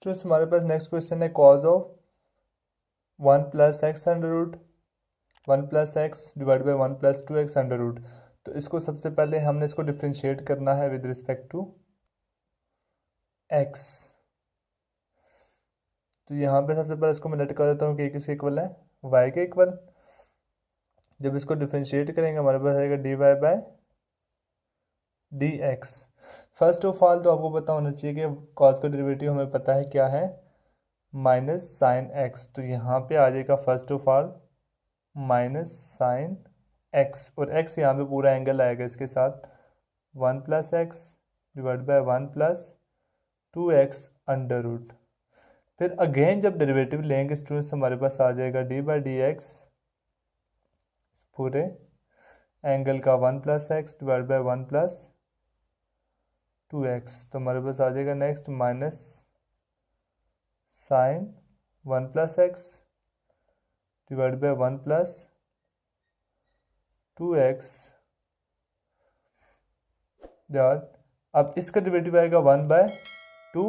Students हमारे पास next question है cos of 1 plus x under root 1 plus x divide by 1 plus 2x under root. तो इसको सबसे पहले हमने इसको डिफ्रेंशिएट करना है विद रिस्पेक्ट टू x। तो यहाँ पे सबसे पहले इसको मैं लेट कर देता हूँ कि किसके इक्वल है, y के इक्वल। जब इसको डिफ्रेंशिएट करेंगे हमारे पास आएगा dy by dx। First of all तो आपको पता होना चाहिए कि कॉज का डेरिवेटिव हमें पता है क्या है, माइनस साइन एक्स। तो यहाँ पे आ जाएगा first of all minus sine x, और एक्स यहाँ पे पूरा एंगल आएगा इसके साथ 1 plus x divide by 1 plus 2x under root. फिर अगेन जब डेरिवेटिव लेंगे स्टूडेंट्स हमारे पास आ जाएगा डी बाई डी एक्स पूरे एंगल का 1 plus x divide by 1 plus 2x। तो हमारे पास आ जाएगा next minus sine 1 plus x divide by 1 plus 2x dot, अब इसका डेरिवेटिव आएगा 1/2।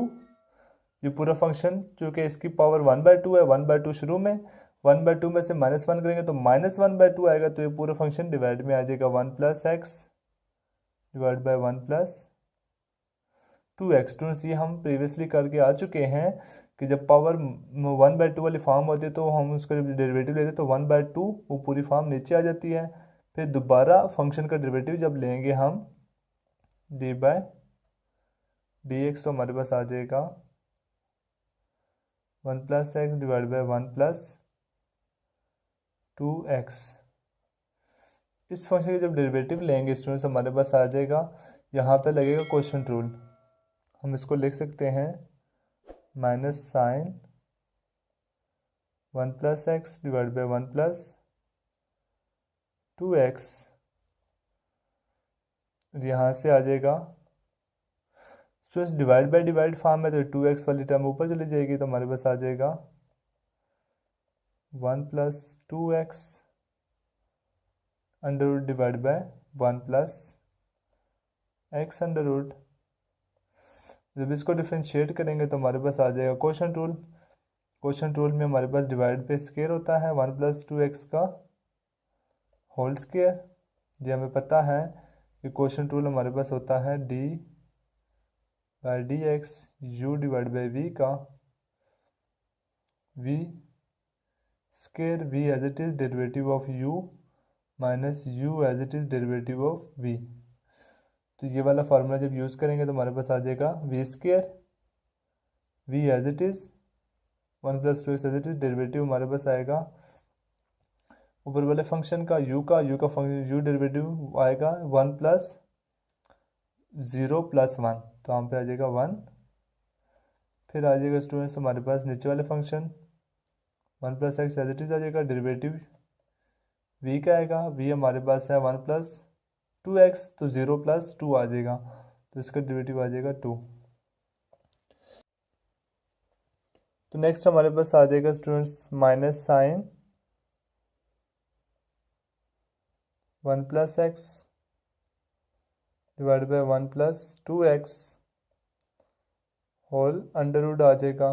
ये पूरा फंक्शन चूँकि इसकी पावर 1/2 है, 1/2 शुरू में, 1/2 में से -1 करेंगे तो -1/2 आएगा। तो ये पूरा फंक्शन डिवाइड में आ जाएगा 1 plus x divide by 1 plus 2x। Students ये हम प्रीवियसली करके आ चुके हैं कि जब पावर 1/2 वाली फॉर्म होती है तो हम उसका डेरिवेटिव लेते हैं तो 1/2 वो पूरी फॉर्म नीचे आ जाती है। फिर दोबारा फंक्शन का डेरिवेटिव जब लेंगे हम डी बाय डी एक्स, तो हमारे पास आ जाएगा 1 plus x divide by 1 plus 2x। इस फंक्शन के जब डेरिवेटिव लेंगे स्टूडेंट्स हमारे पास आ जाएगा, यहाँ पे लगेगा क्वोशंट रूल। हम इसको लिख सकते हैं minus sine 1 plus x divide by 1 plus 2x। यहाँ से आ जाएगा students divide by divide form में, तो 2x वाली टर्म ऊपर चली जाएगी। तो हमारे पास आ जाएगा 1 plus 2x under root divide by 1 plus x under root. जब इसको डिफ्रेंशिएट करेंगे तो हमारे पास आ जाएगा क्वोशंट रूल। क्वोशंट रूल में हमारे पास डिवाइड पे स्क्वायर होता है 1 प्लस 2x का होल स्क्वायर। ये हमें पता है कि क्वोशंट रूल हमारे पास होता है D by D X U divide by V का V square, V as it is derivative of U minus U as it is derivative of V. तो ये वाला फार्मूला जब यूज़ करेंगे तो हमारे पास आ जाएगा V square V as it is 1 plus 2x as it is derivative हमारे पास आएगा ऊपर वाले फंक्शन का यू का फंक्शन यू डेरिवेटिव आएगा 1 प्लस 0 प्लस 1, तो यहाँ पे आ जाएगा 1। फिर आ जाएगा स्टूडेंट्स हमारे पास नीचे वाले function 1 plus X as it is आ जाएगा, डेरिवेटिव वी का आएगा, वी हमारे पास है 1 प्लस 2x, तो 0 प्लस 2 आ जाएगा, तो इसका डेरिवेटिव आ जाएगा 2। तो नेक्स्ट हमारे पास आ जाएगा students minus sine 1 plus x divide by 1 plus 2x whole under root आ जाएगा,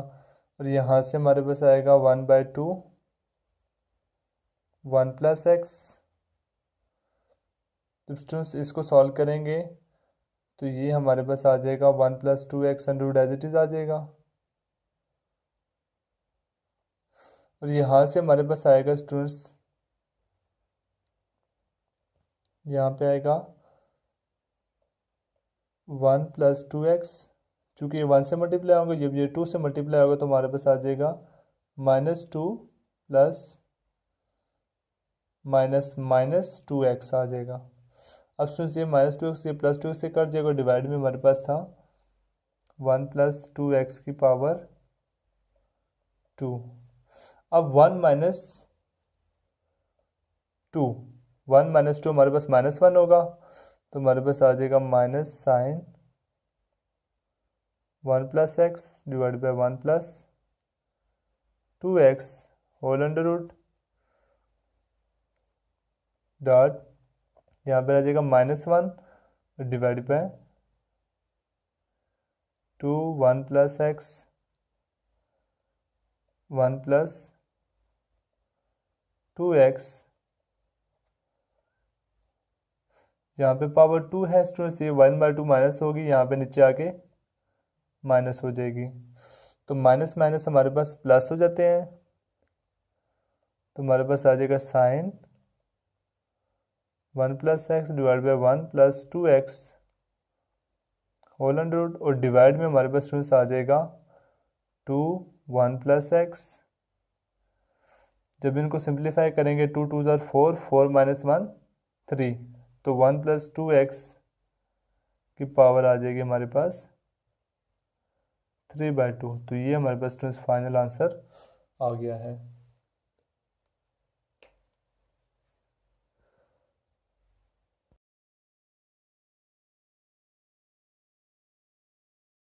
और यहाँ से हमारे पास आएगा 1/2 1 प्लस एक्स। जब स्टूडेंट्स इसको सॉल्व करेंगे तो ये हमारे पास आ जाएगा 1 plus 2x under root as it is आ जाएगा, और यहाँ से हमारे पास आएगा स्टूडेंट्स यहाँ पे आएगा 1 प्लस 2x, चूँकि ये 1 से मल्टीप्लाई होगा, जब ये 2 से मल्टीप्लाई होगा तो हमारे पास आ जाएगा -2 प्लस माइनस 2x आ जाएगा। अब स्टूडेंट्स ये -2x ये प्लस 2x से कट जाएगा, डिवाइड में हमारे पास था 1 प्लस 2x की पावर 2। अब 1 माइनस 2 हमारे पास -1 होगा, तो हमारे पास आ जाएगा minus sine 1 plus x divide by 1 plus 2x whole under root dot, यहाँ पे आ जाएगा -1 divide by 2 1 plus x 1 plus 2x, यहाँ पे पावर 2 है स्टूडेंट्स, ये 1/2 माइनस होगी, यहाँ पे नीचे आके माइनस हो जाएगी, तो माइनस माइनस हमारे पास प्लस हो जाते हैं, तो हमारे पास आ जाएगा sine 1 plus x divide by 1 plus 2x whole under root, और डिवाइड में हमारे पास स्टूडेंट्स आ जाएगा 2 1 प्लस एक्स। जब इनको सिंप्लीफाई करेंगे 2 2 ज़ार 4, 4 माइनस 1 3, तो 1 प्लस 2x की पावर आ जाएगी हमारे पास 3/2। तो ये हमारे पास स्टूडेंट्स फाइनल आंसर आ गया है।